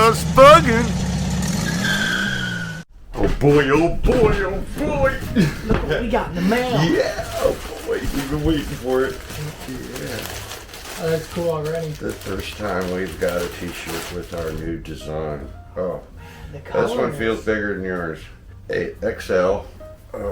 Just Buggin'. Oh boy, oh boy, oh boy. Look what we got in the mail. Yeah, oh boy, we've been waiting for it. Yeah. Oh, that's cool already. The first time we've got a t-shirt with our new design. Oh, This one feels bigger than yours. XL. Oh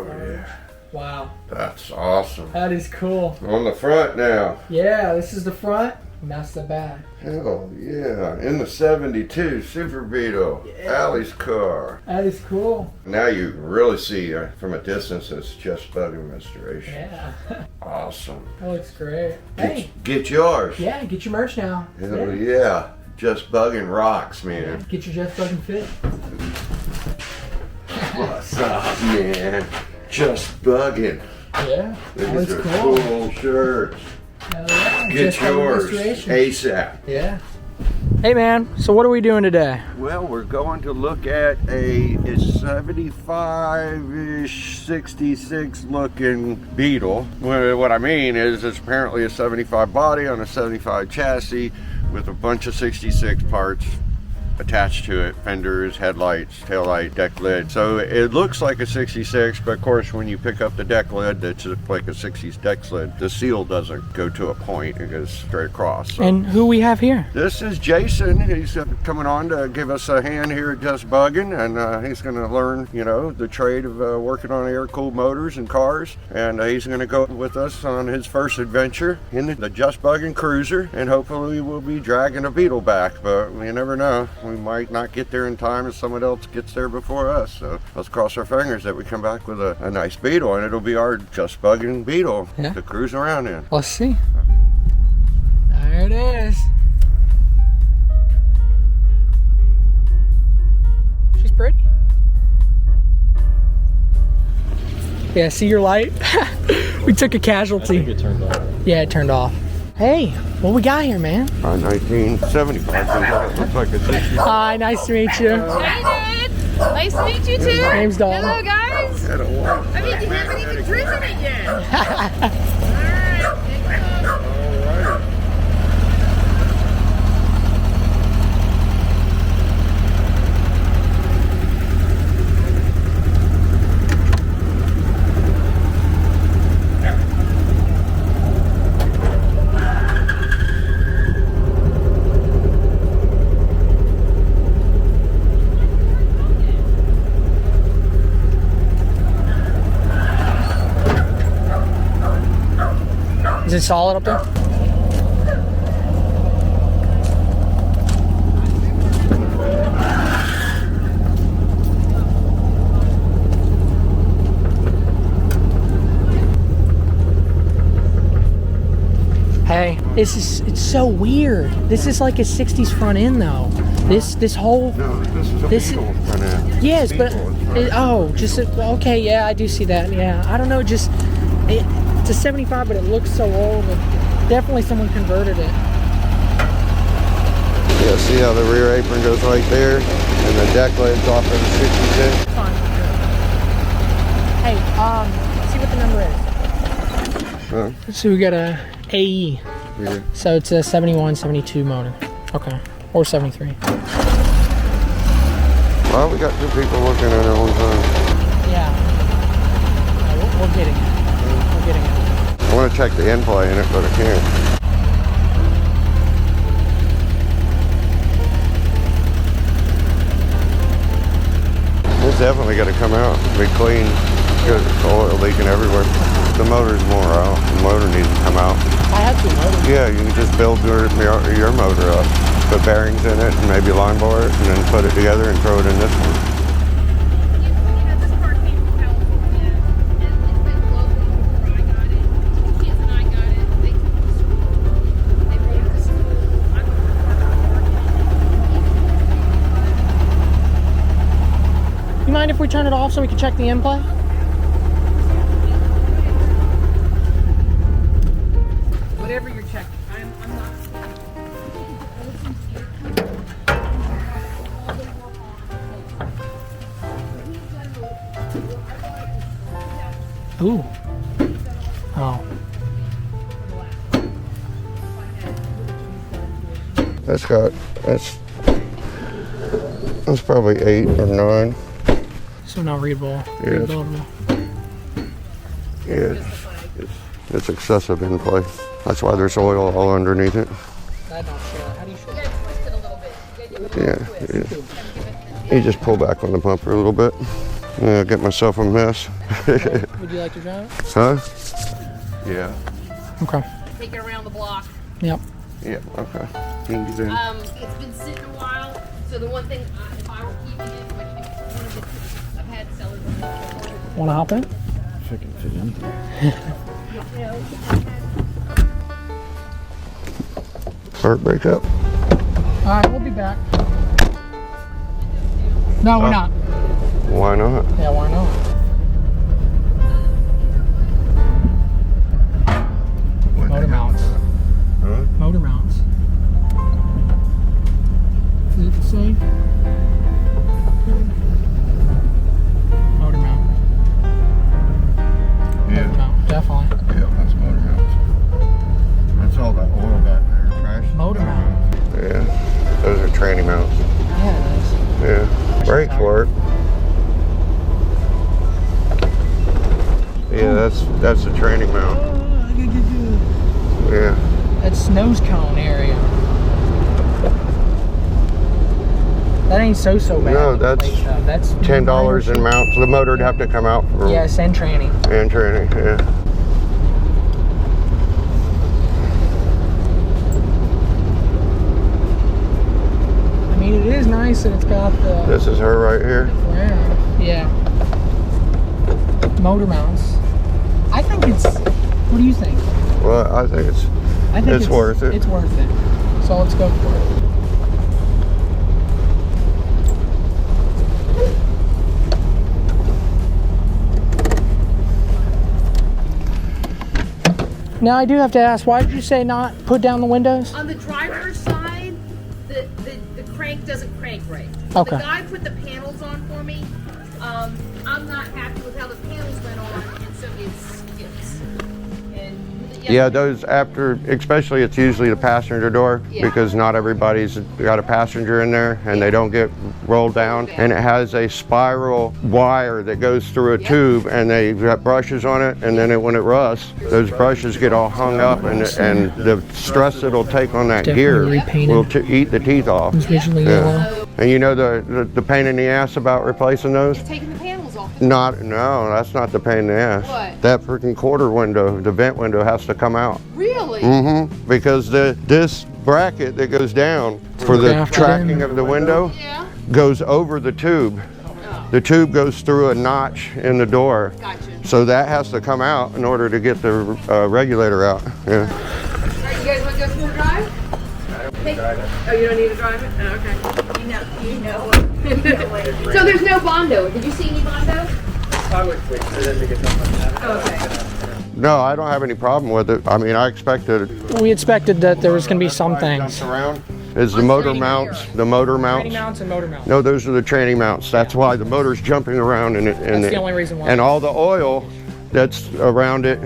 yeah. Wow. That's awesome. That is cool. On the front now. Yeah, this is the front, and that's the back. Hell yeah. In the 72 Super Beetle. Yeah. Allie's car. That is cool. Now you can really see from a distance it's Just Buggin' Restoration. Yeah. Awesome. That looks great. Hey. Get yours. Yeah, get your merch now. Hell yeah. Just Buggin' rocks, man. Get your Just Buggin' fit. What's up, man? Just Buggin'. Yeah. These are cool shirts. Yeah. Get Just Buggin' yours Restoration. ASAP. Yeah. Hey man, so what are we doing today? Well, we're going to look at a 75-ish, 66 looking Beetle. What I mean is it's apparently a 75 body on a 75 chassis with a bunch of 66 parts attached to it, fenders, headlights, taillight, deck lid. So it looks like a 66, but of course when you pick up the deck lid, it's like a 60s deck lid. The seal doesn't go to a point, it goes straight across. So. And who we have here? This is Jason. He's coming on to give us a hand here at Just Buggin', and he's going to learn, you know, the trade of working on air-cooled motors and cars. And he's going to go with us on his first adventure in the Just Buggin' Cruiser, and hopefully we'll be dragging a Beetle back, but you never know. We might not get there in time if someone else gets there before us. So let's cross our fingers that we come back with a nice Beetle, and it'll be our Just Buggin' Beetle to cruise around in. Let's see. There it is. She's pretty. Yeah, see your light? We took a casualty. I think it turned off. Yeah, it turned off. Hey, what we got here, man? 1975. Looks like a 60. Hi, nice to meet you. Hey, Dad. Nice to meet you too. Name's Dalton. Hello, guys. I mean, you haven't even driven it yet. All right. Is it solid up there? Hey, it's so weird. This is like a 60s front end though. This whole No, this is a Beetle front end. yes, but okay, yeah, I do see that. Yeah, I don't know, just it's a 75, but it looks so old. Definitely someone converted it. Yeah, see how the rear apron goes right there, and the deck lid's off of the 66. Fine. Hey, see what the number is. So we got a AE. Yeah. So it's a 71, 72 motor. Okay. Or 73. Well, we got two people looking at it one time. Yeah. We're getting it. We're getting it. I want to check the end play in it, but I can't. It's definitely got to come out. Be clean. Good oil leaking everywhere. The motor's more out. The motor needs to come out. I have two motors. Yeah, you can just build your motor up. Put bearings in it and maybe line bar it, and then put it together and throw it in this one. This car came from California, and it's been global before I got it. Kids and I got it. They took it to school. They brought it to school. I went to You mind if we turn it off so we can check the end play? Whatever you're checking. I'm not. Ooh. Oh. That's probably 8 or 9. So not readable. Yeah. Rebuildable. Yeah, it's excessive in play. That's why there's oil all underneath it. That don't show. How do you show You that? gotta twist it a little bit. You gotta give it a little twist. Yeah. You just pull back on the bumper a little bit. Yeah, get myself a mess. Would you like to drive it? Huh? Yeah. Okay. Take it around the block. Yep. Yeah, okay. Easy. It's been sitting a while, so the one thing, if I were keeping it, which I've had sellers before. Want to hop in? If I can fit in. Start break up. All right, we'll be back. No, we're not. Why not? Yeah, why not? Motor mounts. Huh? Motor mounts. Is it the same? Motor mount. Motor mount, definitely. Yeah, that's motor mounts. That's all that oil back there, trash. Motor mount. Yeah, those are tranny mounts. Yeah, it is. Yeah, brakes work. Yeah, that's the tranny mount. Yeah. That's nose cone area. That ain't so bad. No, that's that's $10 in mounts. The motor would have to come out for Yes, and tranny. and tranny. Yeah. I mean, it is nice that it's got the. This is her right here. Yeah. Motor mounts. I think it's. What do you think? Well, I think it's worth it. It's worth it. So let's go for it. Now I do have to ask, why did you say not put down the windows? On the driver's side, the crank doesn't crank right. Okay. The guy put the panels on for me. I'm not happy with how the panels went on, and so it skips. And Yeah, those after, especially it's usually the passenger door Yeah. because not everybody's got a passenger in there and they don't get rolled down. And it has a spiral wire that goes through a tube and they got brushes on it, and then when it rusts, those brushes get all hung up, and the stress it'll take on that gear Definitely repainted. will eat the teeth off. It's visually yellow. And you know the pain in the ass about replacing those? taking the panels off. No, that's not the pain in the ass. What? That freaking quarter window, the vent window has to come out. Really? Because this bracket that goes down for the Grafted tracking in. of the window Yeah. goes over the tube. The tube goes through a notch in the door. Gotcha. So that has to come out in order to get the regulator out. Yeah. All right, you guys want to go for a drive? Oh, you don't need to drive it? Oh, okay. You know. So there's no Bondo. Did you see any Bondo? I would wait for them to get something. Oh, okay. No, I don't have any problem with it. I mean, I expected We expected that there was going to be some things. around. Is the motor mounts, the motor mounts. Tranny mounts and motor mounts. No, those are the tranny mounts. That's why the motor's jumping around and That's the only reason why. And all the oil that's around it,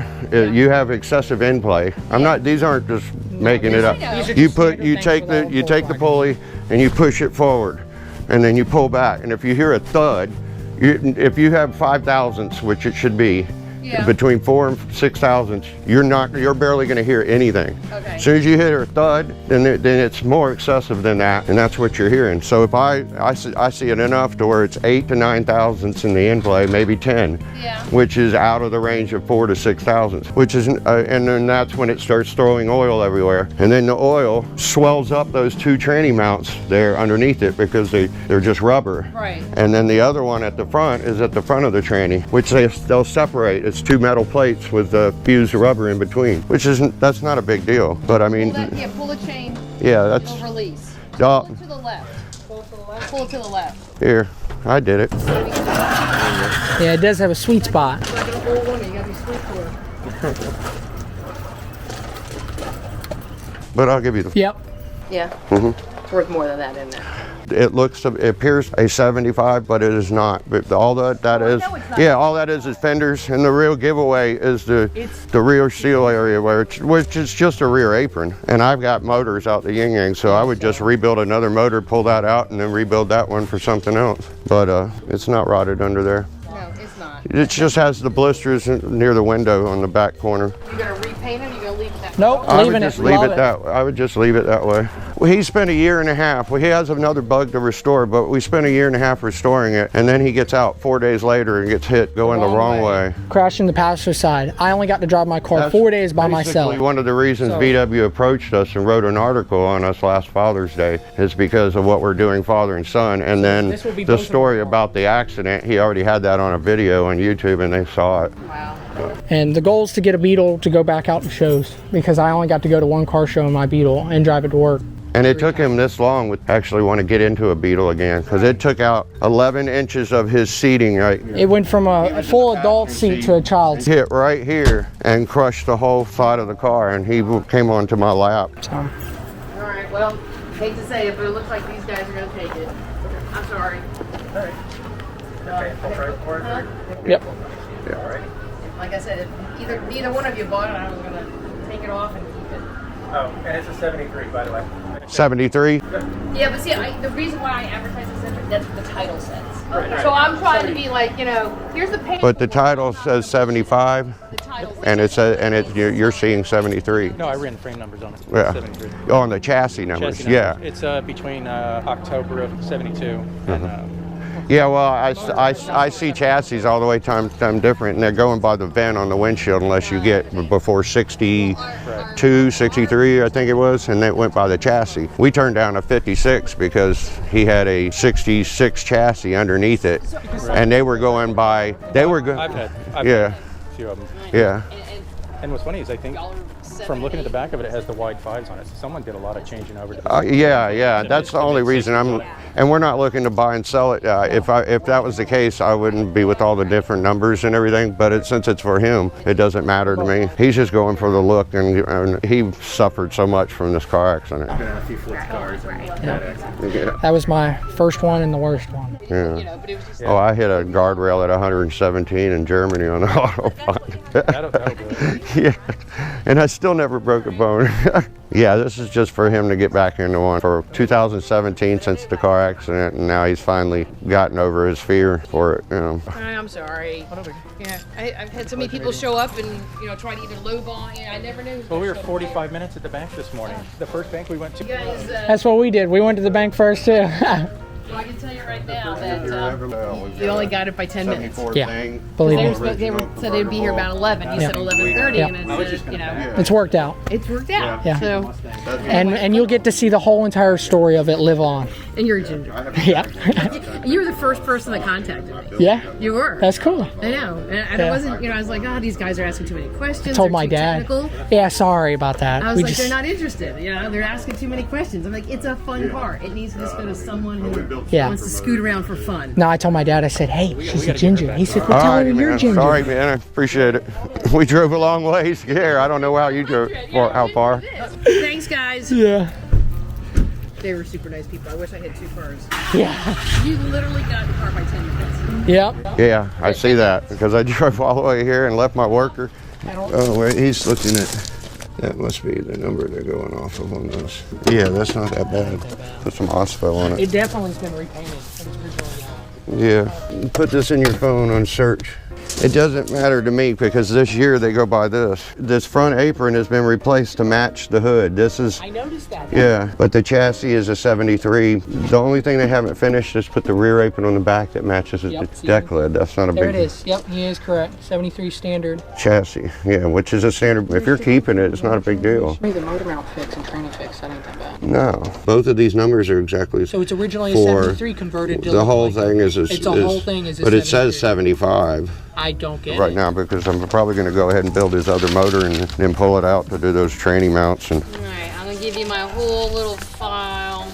you have excessive in play. These aren't just making it up. These are You just standard things take with all the you take the pull pulley and you push it forward, and then you pull back. And if you hear a thud, if you have 5 thousandths, which it should be, Yeah. between 4 and 6 thousandths, you're barely going to hear anything. Okay. As soon as you hit a thud, then it's more excessive than that, and that's what you're hearing. So if I see it enough to where it's 8 to 9 thousandths in the in play, maybe 10, Yeah. which is out of the range of 4 to 6 thousandths, which is, and then that's when it starts throwing oil everywhere, and then the oil swells up those two tranny mounts there underneath it because they're just rubber. Right. And then the other one at the front is at the front of the tranny, which they'll separate. It's two metal plates with fused rubber in between, that's not a big deal. But I mean, Pull the chain. yeah, that's It'll release. Dal- Pull it to the left. Pull it to the left. here. I did it. Yeah, it does have a sweet spot. Like an old woman, you gotta be sweet for her. But I'll give you the. Yep. Yeah. It's worth more than that, isn't it? It appears a 75, but it is not. But all that is, yeah, all that is fenders, and the real giveaway is the rear seal area, which is just a rear apron. And I've got motors out the yin yang, so I would just rebuild another motor, pull that out, and then rebuild that one for something else. But it's not rotted under there. No, it's not. It just has the blisters near the window on the back corner. You gonna repaint it? Or you gonna leave it that? Nope, I would leaving just it. leave Love it that. I would just leave it that way. Well, he spent a year and a half. Well, he has another bug to restore, but we spent a year and a half restoring it, and then he gets out 4 days later and gets hit going the wrong way. Crashed in the passenger side. I only got to drive my car That's 4 days by basically myself. one of the reasons VW approached us and wrote an article on us last Father's Day is because of what we're doing father and son. And then this will be the both of story them. about the accident, he already had that on a video on YouTube and they saw it. Wow. And the goal is to get a Beetle to go back out to shows because I only got to go to one car show in my Beetle and drive it to work. And it took him this long to actually want to get into a Beetle again because it took out 11 inches of his seating. Right? It went from a full adult seat to a child's. Hit right here and crushed the whole side of the car, and he came onto my lap. So, All right. Well, hate to say it, but it looks like these guys are gonna take it. I'm sorry. All right. Okay, I'll try for it. Huh? yep. All right. Like I said, if neither one of you bought it, I was gonna take it off and keep it. Oh, and it's a 73, by the way. 73? Yeah, but see, the reason why I advertise this, that's what the title says. Right. So I'm trying to be like, here's the page. But the title says 75, The title and you're seeing 73. No, I ran the frame numbers on it. Yeah. 73. Oh, on the chassis numbers. Chassis Yeah. numbers. It's between October of 72 and Yeah, well, I see chassis all the way time different, and they're going by the VIN on the windshield unless you get before 62, 63, I think it was, and it went by the chassis. We turned down a 56 because he had a 66 chassis underneath it, and they were going by, I've had yeah, a few of them. yeah. And what's funny is I think from looking at the back of it, it has the wide fives on it. So someone did a lot of changing over. Yeah, that's the only reason and we're not looking to buy and sell it. If that was the case, I wouldn't be with all the different numbers and everything, but since it's for him, it doesn't matter to me. He's just going for the look, and he suffered so much from this car accident. Been in a few flipped cars and that accident. Yeah. That was my first one and the worst one. Yeah. but it was just. Oh, I hit a guardrail at 117 in Germany on the autobahn. That'll do it. Yeah, and I still never broke a bone. Yeah, this is just for him to get back into one for 2017 since the car accident, and now he's finally gotten over his fear for it. I'm sorry. Yeah, I've had so many people show up and try to either lowball. I never knew. Well, we were 45 minutes at the bank this morning. The first bank we went to. You guys, That's what we did. We went to the bank first too. well, I can tell you right now that you only got it by 10 minutes. Yeah. Thing. Believe They me. said they'd be here about 11. You said 11:30, Yeah. and it's It's worked out. it's worked out. Yeah. So, And you'll get to see the whole entire story of it live on. and you're a ginger. Yeah. You were the first person that contacted me. Yeah. You were. That's cool. I know, and Yeah. I wasn't. I was like, oh, these guys are asking too many questions. Told they're my too dad. technical. Yeah, sorry about that. I was like, they're not interested. They're asking too many questions. I'm like, it's a fun car. It needs to just go to someone who Yeah. wants to scoot around for fun. No, I told my dad, I said, hey, she's a ginger. He said, well, All tell right, her you're man. ginger. Sorry, man. I appreciate it. We drove a long ways here. I don't know how you drove. How far? Thanks, guys. Yeah. They were super nice people. I wish I had two cars. Yeah. You literally got the car by 10 minutes. Yep. Yeah, I see that because I drove all the way here and left my worker. Oh, wait, he's looking at. That must be the number they're going off of on those. Yeah, that's not that bad. Put some Osfo on it. It definitely has been repainted. It was originally Yeah, put this in your phone on search. It doesn't matter to me because this year they go by this. This front apron has been replaced to match the hood. This is, I noticed that. yeah, but the chassis is a 73. The only thing they haven't finished is put the rear apron on the back that matches the deck lid. That's not a There big it is. Yep, he is correct. 73 standard. chassis. Yeah, which is a standard. If you're keeping it, it's not a big deal. Maybe the motor mount fix and training fix. That ain't that bad. No, both of these numbers are exactly So it's originally a for 73 converted to the look whole like thing is it's a whole thing is a but it says 73. 75 I don't get right it. now because I'm probably going to go ahead and build his other motor and then pull it out to do those training mounts. And All right, I'm going to give you my whole little file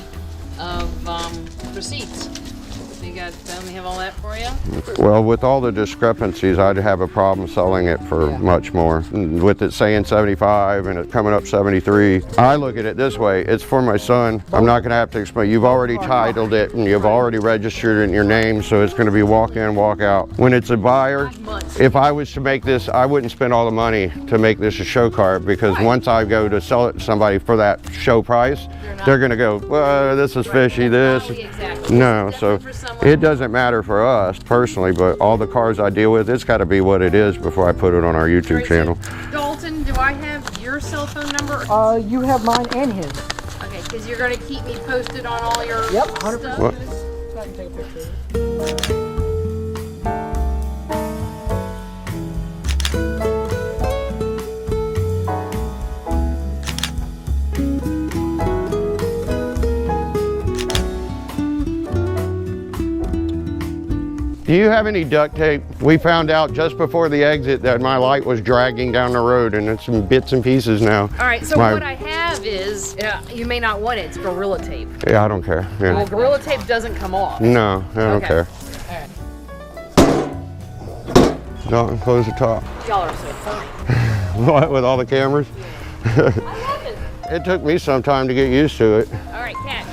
of receipts. So you got them have all that for you? Well, with all the discrepancies, I'd have a problem selling it for much more. With it saying 75 and it coming up 73, I look at it this way, it's for my son. I'm not gonna have to explain. You've already titled it and you've already registered it in your name, so it's gonna be walk in, walk out. When it's a buyer, if I was to make this, I wouldn't spend all the money to make this a show car, because once I go to sell it to somebody for that show price, they're gonna go, well, this is fishy, this. No, so it doesn't matter for us personally, but all the cars I deal with, it's gotta be what it is before I put it on our YouTube channel. Dalton, do I have your cell phone number? You have mine and his. Okay, because you're going to keep me posted on all your Yep, stuff? 100%. What? So I can take a picture. Do you have any duct tape? We found out just before the exit that my light was dragging down the road, and it's in bits and pieces now. All right, so what I have is, you may not want it, it's Gorilla Tape. Yeah, I don't care. Yeah. Well, Gorilla Tape doesn't come off. No, I don't Okay. care. Don't close the top. Y'all are so funny. What, with all the cameras? I love it. It took me some time to get used to it. All right, catch.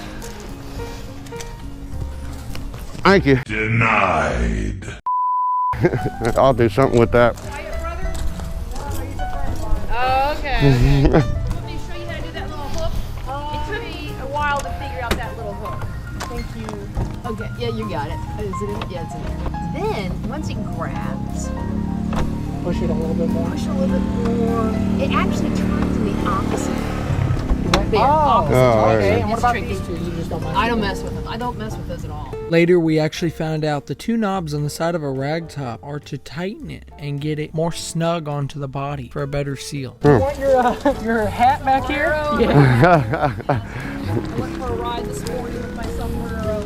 Thank you. Denied. I'll do something with that. Quiet, brother. Oh, okay. Want me to show you how to do that little hook? It took me a while to figure out that little hook. Thank you. Okay, yeah, you got it. Is it in? Yeah, it's in there. Then, once it grabs, Push it a little bit more. push a little bit more. It actually turns in the opposite. There, Oh, opposite okay. direction. And what It's about tricky. these two? You just don't mess I with don't them? mess with them. I don't mess with those at all. Later, we actually found out the two knobs on the side of a ragtop are to tighten it and get it more snug onto the body for a better seal. You want your hat back here? Sombrero. Yeah. I went for a ride this morning with my sombrero.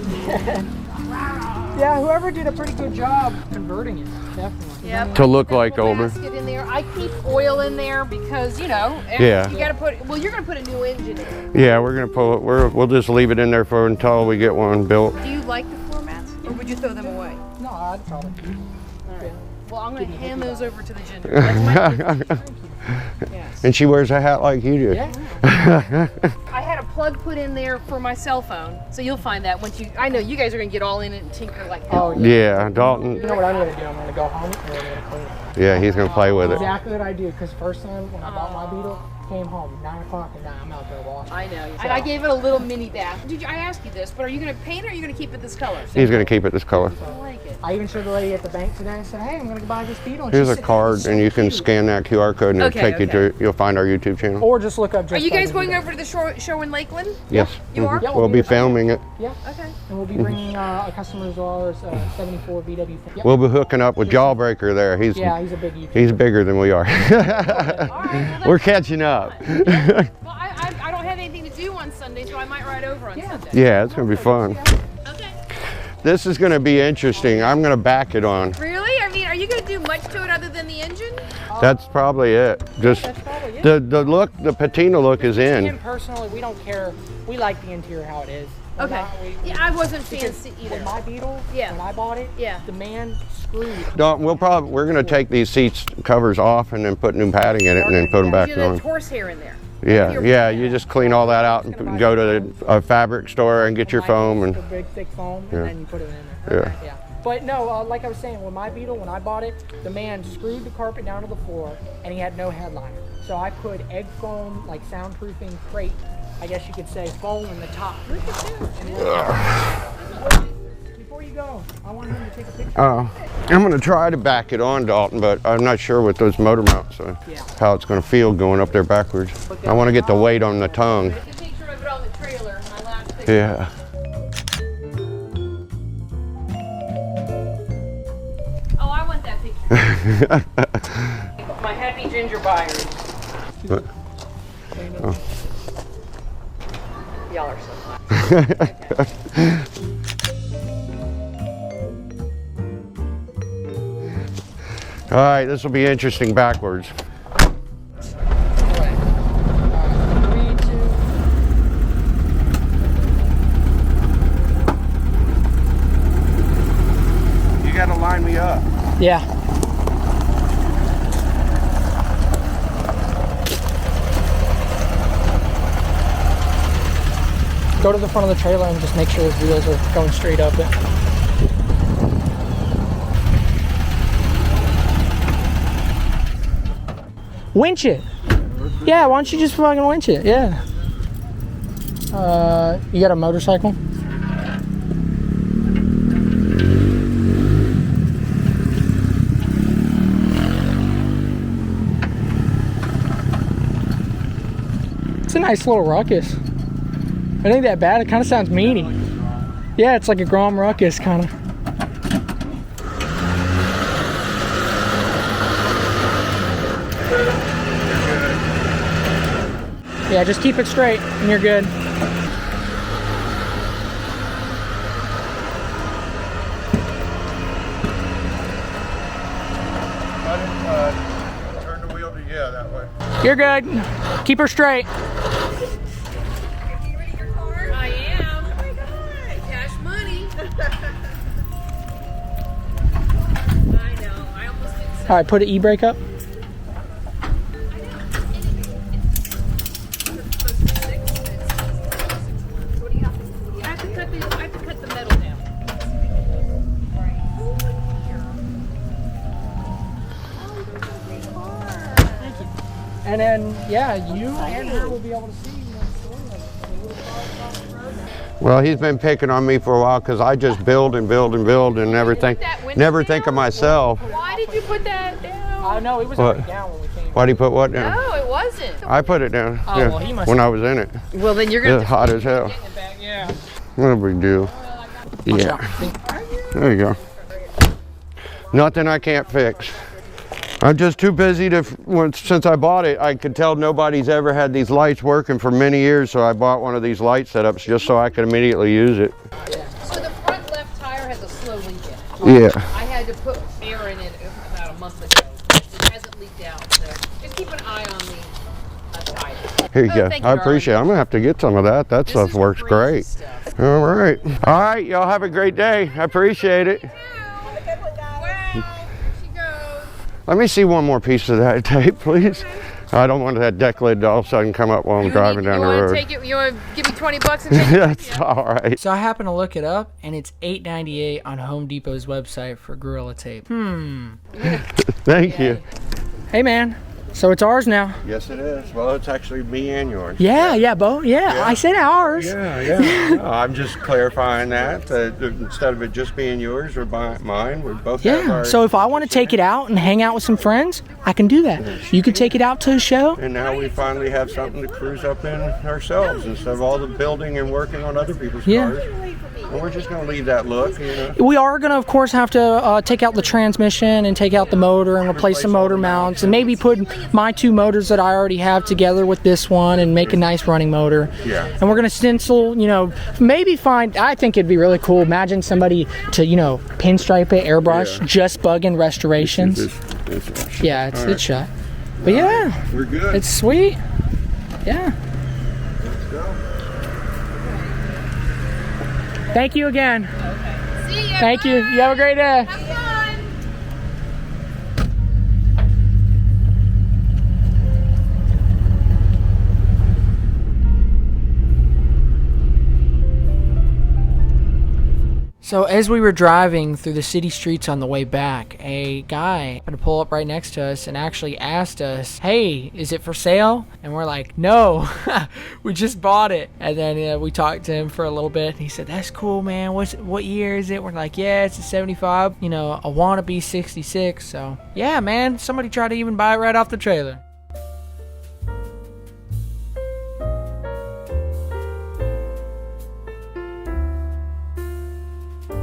Yeah, whoever did a pretty good job converting it, definitely. Yep. To look That like little older. basket in there. I keep oil in there because, you know, Yeah. you got to put, well, you're going to put a new engine in. Yeah, we're gonna pull it. We'll just leave it in there for until we get one built. Do you like the floor mats or would you throw them away? No, I'd probably. Well, I'm going to hand those over to the ginger. That's my gift. Yes. And she wears a hat like you do. Yeah. I had a plug put in there for my cell phone, so you'll find that once you. I know you guys are gonna get all in it and tinker like hell. Oh, yeah. Yeah, Dalton. You know what I'm going to do? I'm going to go home and I'm going to clean it. Yeah, he's gonna play with it. Exactly what I do, because first time when I bought my Beetle, came home 9 o'clock and now I'm out there washing. I know. And I gave it a little mini bath. Did you? I asked you this, but are you gonna paint it or are you gonna keep it this color? He's gonna keep it this color. I like it. I even showed the lady at the bank today and said, hey, I'm going to buy this Beetle. And Here's she a said, card, "It's so and you can cute." scan that QR code, and it'll Okay, take you to. You'll find our YouTube channel. Or just look up Just Are you guys Buggin' going Crew. over to the show in Lakeland? Yes. You are? Yeah, We'll be filming it. Yeah. Okay. And we'll be bringing a customer of ours, 74 VW. Yep. We'll be hooking up with Jawbreaker there. He's Yeah, he's a big YouTuber. he's bigger than we are. All right. Well, We're catching up. well, I don't have anything to do on Sunday, so I might ride over on Sunday. Yeah, it's gonna be fun. Okay. This is gonna be interesting. I'm gonna back it on. Really? I mean, are you gonna do much to it other than the engine? That's probably it. Just That's probably it. the look, the patina look is Him in. personally, we don't care. We like the interior how it is. Okay. Yeah, I wasn't fancy With either. my Beetle, Yeah. when I bought it, Yeah. the man screwed. We're gonna take these seats covers off and then put new padding in it and then put them back You know, on. the horsehair in there. Yeah, yeah. You just clean all that out and go to a fabric store and get your foam and The big thick foam, Yeah. and then you put it in there. yeah. Yeah. But no, like I was saying, with my Beetle, when I bought it, the man screwed the carpet down to the floor, and he had no headliner. So I put egg foam, like soundproofing crate, I guess you could say, foam in the top. Look at you. Before you go, I want him to take a picture. Oh, I'm gonna try to back it on, Dalton, but I'm not sure with those motor mounts how it's gonna feel going up there backwards. I want to get the weight on the tongue. Take a picture of it on the trailer. My last picture. Yeah. Oh, I want that picture. My happy ginger buyers. But- Y'all are so fun. All right, this will be interesting backwards. 3, 2. up. Yeah. Go to the front of the trailer and just make sure his wheels are going straight up it. Winch it. Yeah, why don't you just fucking winch it? Yeah. You got a motorcycle? It's a nice little ruckus. It ain't that bad. It kind of sounds meany. Yeah, it's like a Grom ruckus kind of. Yeah, just keep it straight and you're good. Turn the wheel to, yeah, that way. You're good. Keep her straight. I am. Oh my God. Cash money. I know. I almost did. All right, put an e-brake up. I have to cut the metal down. And then, yeah, you and her will be able to see Well, he's been picking on me for a while because I just build and build and build and never think of myself. Why did you put that down? No, it was What? already down when we came. Why'd he put what down? No, it wasn't. I put it down. Oh, yeah, well, he must when have- I was in it. Well, then you're It gonna was hot as hell. Yeah. What a big deal. Yeah. There you go. Nothing I can't fix. I'm just too busy to, since I bought it, I could tell nobody's ever had these lights working for many years, so I bought one of these light setups just so I could immediately use it. So the front left tire has a slow leak in it. Yeah. I had to put air in it about a month ago. It hasn't leaked out, so just keep an eye on the tire. Here you go. Thank I you, appreciate it. I'm gonna have to get some of that. That This stuff is works great great. stuff. All right. All right, y'all have a great day. I appreciate it. Wow, she goes. Let me see one more piece of that tape, please. I don't want that deck lid to all of a sudden come up while I'm driving down the You road. want to take it? You want to give me 20 bucks and take it? That's all right. So I happened to look it up, and it's $8.98 on Home Depot's website for Gorilla Tape. Thank you. Hey, man. So it's ours now. Yes, it is. Well, it's actually me and yours. Yeah, Bo. Yeah, I said ours. Yeah. No, I'm just clarifying that instead of it just being yours or mine, we both have Yeah. our. So if I want to take it out and hang out with some friends, I can do that. You could take it out to a show. And now we finally have something to cruise up in ourselves instead of all the building and working on other people's cars. And we're just going to leave that look, you know. We are going to, of course, have to take out the transmission and take out the motor and replace some motor mounts and maybe put my two motors that I already have together with this one and make a nice running motor. Yeah. And we're going to stencil, maybe find, I think it'd be really cool. Imagine somebody to, pinstripe it, airbrush, Just Buggin Restorations. Yeah, it's shot. But yeah, We're good. it's sweet. Yeah. Let's go. Thank you again. See ya. Thank you. You have a great day. Have fun. So as we were driving through the city streets on the way back, a guy happened to pull up right next to us and actually asked us, "Hey, is it for sale?" And we're like, "No, we just bought it." And then we talked to him for a little bit. And he said, "That's cool, man. What year is it?" We're like, "Yeah, it's a 75. A wannabe 66." So yeah, man, somebody tried to even buy it right off the trailer.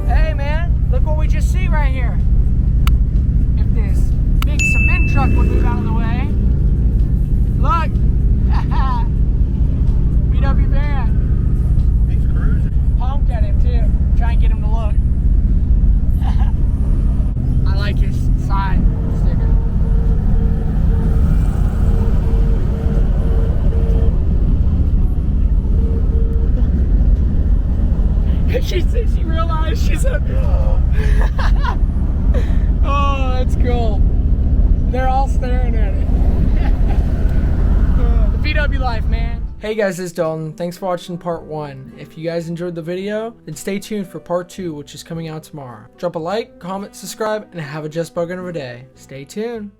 Hey man, look what we just see right here. If this big cement truck would move out of the way. Look! VW van. He's cruising. Honked at him too. Try and get him to look. I like his side sticker. She realized, she said, cool. They're all staring at it. The VW life, man. Hey guys, it's Dalton. Thanks for watching part 1. If you guys enjoyed the video, then stay tuned for part 2, which is coming out tomorrow. Drop a like, comment, subscribe, and have a just buggin' of a day. Stay tuned.